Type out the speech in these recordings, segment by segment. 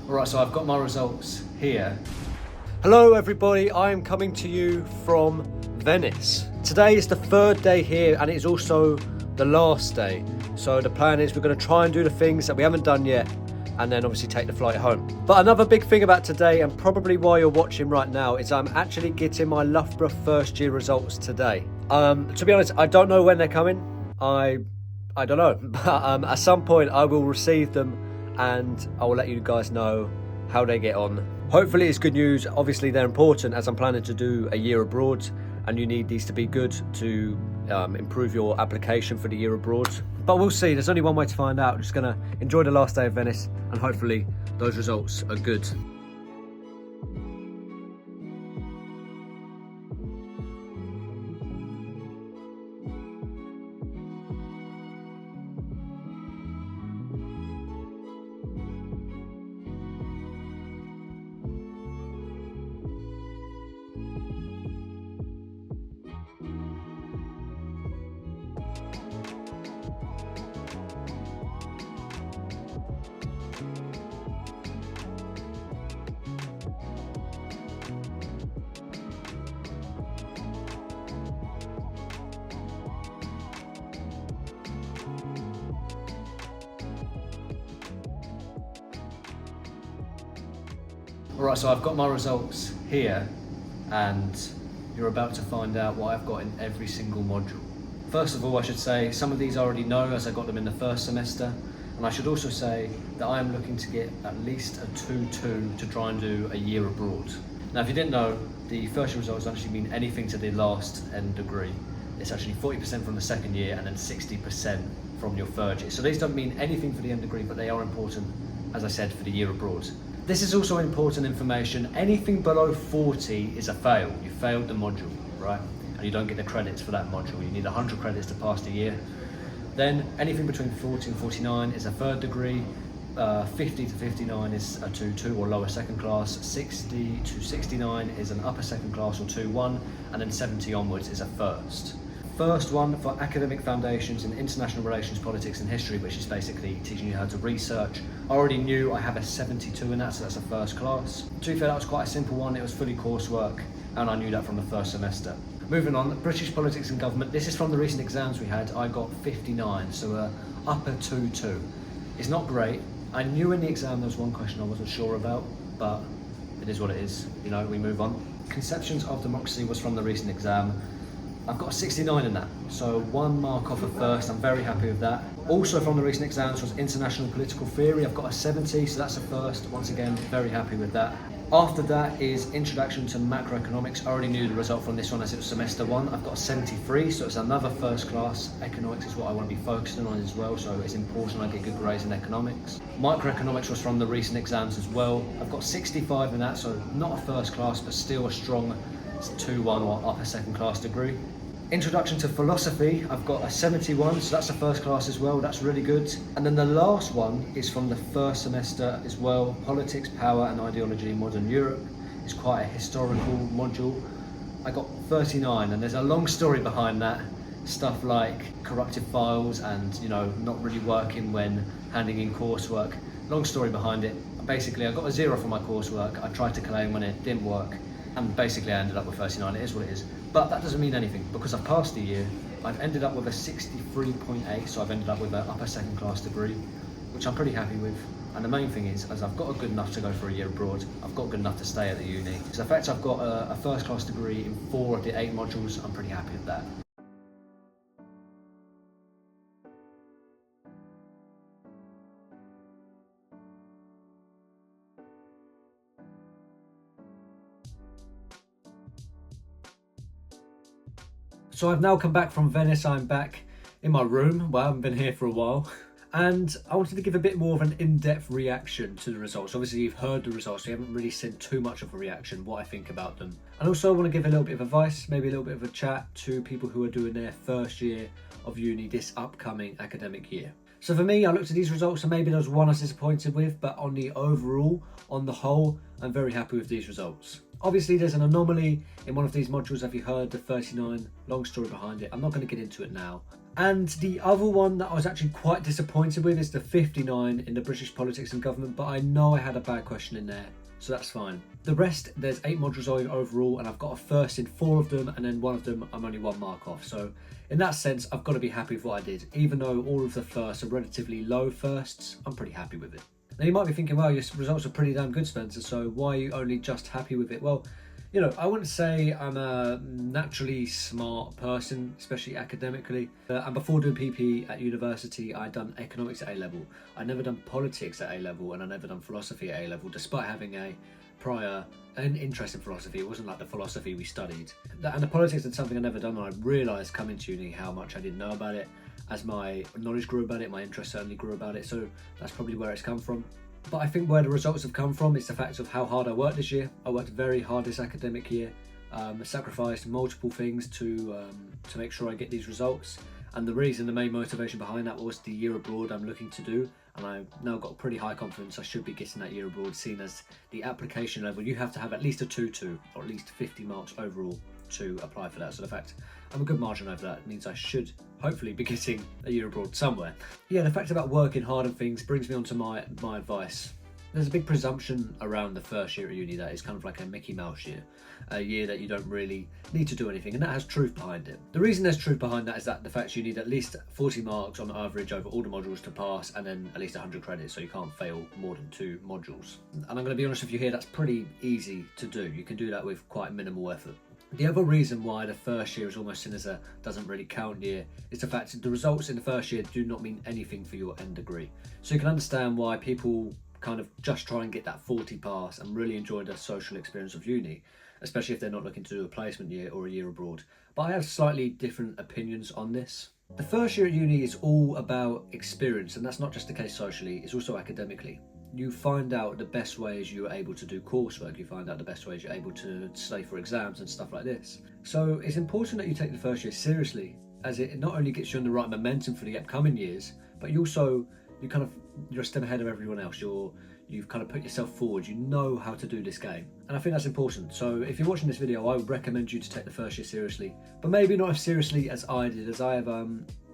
Right, so I've got my results here. Hello everybody, I am coming to you from Venice. Today is the third day here and it is also the last day. So the plan is we're going to try and do the things that we haven't done yet and then obviously take the flight home. But another big thing about today, and probably why you're watching right now, is I'm actually getting my Loughborough first year results today. To be honest, I don't know when they're coming. I don't know, but at some point I will receive them and I will let you guys know how they get on. Hopefully it's good news. Obviously they're important as I'm planning to do a year abroad and you need these to be good to improve your application for the year abroad. But we'll see, there's only one way to find out. Just gonna enjoy the last day of Venice and hopefully those results are good. Alright, so I've got my results here and you're about to find out what I've got in every single module. First of all, I should say some of these I already know as I got them in the first semester, and I should also say that I am looking to get at least a 2-2 to try and do a year abroad. Now if you didn't know, the first year results actually mean anything to the last end degree. It's actually 40% from the second year and then 60% from your third year. So these don't mean anything for the end degree, but they are important, as I said, for the year abroad. This is also important information. Anything below 40 is a fail. You failed the module, right? And you don't get the credits for that module. You need 100 credits to pass the year. Then anything between 40 and 49 is a third degree. 50 to 59 is a 2-2 or lower second class. 60 to 69 is an upper second class or 2-1. And then 70 onwards is a first. First one for academic foundations in international relations, politics and history, which is basically teaching you how to research. I already knew I have a 72 in that, so that's a first class. To be fair, that was quite a simple one. It was fully coursework and I knew that from the first semester. Moving on, British politics and government. This is from the recent exams we had. I got 59, so a upper 2-2. It's not great. I knew in the exam there was one question I wasn't sure about, but it is what it is. You know, we move on. Conceptions of democracy was from the recent exam. I've got a 69 in that, so 1 mark off of first. I'm very happy with that. Also from the recent exams was international political theory. I've got a 70, so that's a first. Once again, very happy with that. After that is introduction to macroeconomics. I already knew the result from this one as it was semester 1. I've got a 73, so it's another first class. Economics is what I want to be focusing on as well, so it's important I get good grades in economics. Microeconomics was from the recent exams as well. I've got 65 in that, so not a first class, but still a strong 2-1 or upper second class degree. Introduction to philosophy, I've got a 71, so that's a first class as well, that's really good. And then the last one is from the first semester as well, politics, power and ideology in modern Europe. It's quite a historical module. I got 39 and there's a long story behind that. Stuff like corrupted files and, you know, not really working when handing in coursework. Long story behind it. Basically I got a 0 for my coursework, I tried to claim when it didn't work. And basically I ended up with 39, it is what it is. But that doesn't mean anything, because I've passed the year, I've ended up with a 63.8, so I've ended up with an upper second class degree, which I'm pretty happy with. And the main thing is, as I've got a good enough to go for a year abroad, I've got good enough to stay at the uni. So in fact I've got a first class degree in 4 of the 8 modules, I'm pretty happy with that. So I've now come back from Venice. I'm back in my room. Well, I haven't been here for a while. And I wanted to give a bit more of an in-depth reaction to the results. Obviously you've heard the results, so you haven't really seen too much of a reaction, what I think about them. And also I want to give a little bit of advice, maybe a little bit of a chat to people who are doing their first year of uni this upcoming academic year. So for me, I looked at these results and maybe there was one I was disappointed with, but on the overall, on the whole, I'm very happy with these results. Obviously there's an anomaly in one of these modules. Have you heard the 39? Long story behind it. I'm not going to get into it now. And the other one that I was actually quite disappointed with is the 59 in the British politics and government, but I know I had a bad question in there, so that's fine. The rest, there's 8 modules overall, and I've got a first in 4 of them, and then one of them I'm only 1 mark off. So in that sense, I've got to be happy with what I did. Even though all of the firsts are relatively low firsts, I'm pretty happy with it. Now you might be thinking, well, your results are pretty damn good, Spencer, so why are you only just happy with it? Well, you know, I wouldn't say I'm a naturally smart person, especially academically. And before doing PP at university, I'd done economics at A-level. I'd never done politics at A-level, and I'd never done philosophy at A-level, despite having a prior interest in philosophy. It wasn't like the philosophy we studied. And the politics is something I'd never done, and I realised coming to uni how much I didn't know about it. As my knowledge grew about it, my interest certainly grew about it, so that's probably where it's come from. But I think where the results have come from is the fact of how hard I worked this year. I worked very hard this academic year, sacrificed multiple things to make sure I get these results. And the main motivation behind that was the year abroad I'm looking to do. And I've now got pretty high confidence I should be getting that year abroad, seen as the application level. You have to have at least a 2-2, or at least 50 marks overall to apply for that. So the fact I'm a good margin over that means I should hopefully be getting a year abroad somewhere. Yeah, the fact about working hard and things brings me on to my advice. There's a big presumption around the first year at uni that it's kind of like a Mickey Mouse year, a year that you don't really need to do anything, and that has truth behind it. The reason there's truth behind that is that the fact you need at least 40 marks on average over all the modules to pass, and then at least 100 credits, so you can't fail more than 2 modules. And I'm going to be honest with you here, that's pretty easy to do. You can do that with quite minimal effort. The other reason why the first year is almost seen as a doesn't really count year is the fact that the results in the first year do not mean anything for your end degree. So you can understand why people kind of just try and get that 40 pass and really enjoy the social experience of uni, especially if they're not looking to do a placement year or a year abroad. But I have slightly different opinions on this. The first year at uni is all about experience, and that's not just the case socially, it's also academically. You find out the best ways you're able to do coursework, you find out the best ways you're able to study for exams and stuff like this. So it's important that you take the first year seriously, as it not only gets you on the right momentum for the upcoming years, but you're a step ahead of everyone else. You've kind of put yourself forward, you know how to do this game. And I think that's important. So if you're watching this video, I would recommend you to take the first year seriously, but maybe not as seriously as I did, as I have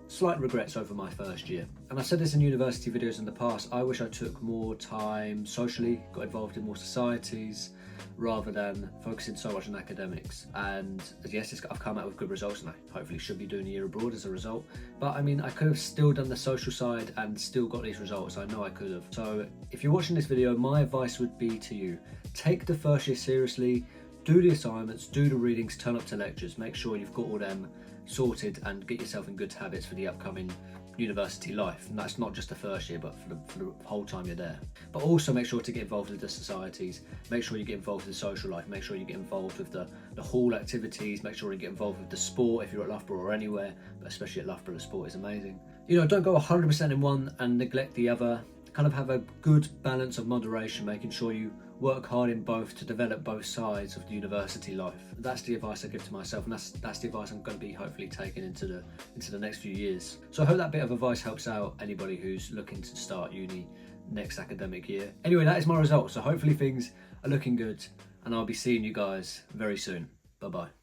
slight regrets over my first year. And I've said this in university videos in the past, I wish I took more time socially, got involved in more societies, rather than focusing so much on academics. And yes, I've come out with good results, and I hopefully should be doing a year abroad as a result. But I mean, I could have still done the social side and still got these results. I know I could have. So if you're watching this video, my advice would be to you, take the first year seriously, do the assignments, do the readings, turn up to lectures, make sure you've got all them sorted and get yourself in good habits for the upcoming university life. And that's not just the first year, but for the whole time you're there. But also make sure to get involved with the societies, make sure you get involved with the social life, make sure you get involved with the hall activities, make sure you get involved with the sport if you're at Loughborough or anywhere, but especially at Loughborough, the sport is amazing. You know, don't go 100% in one and neglect the other. Kind of have a good balance of moderation, making sure you work hard in both to develop both sides of the university life. That's the advice I give to myself, and that's the advice I'm going to be hopefully taking into the next few years. So I hope that bit of advice helps out anybody who's looking to start uni next academic year. Anyway, that is my results, so hopefully things are looking good, and I'll be seeing you guys very soon. Bye bye.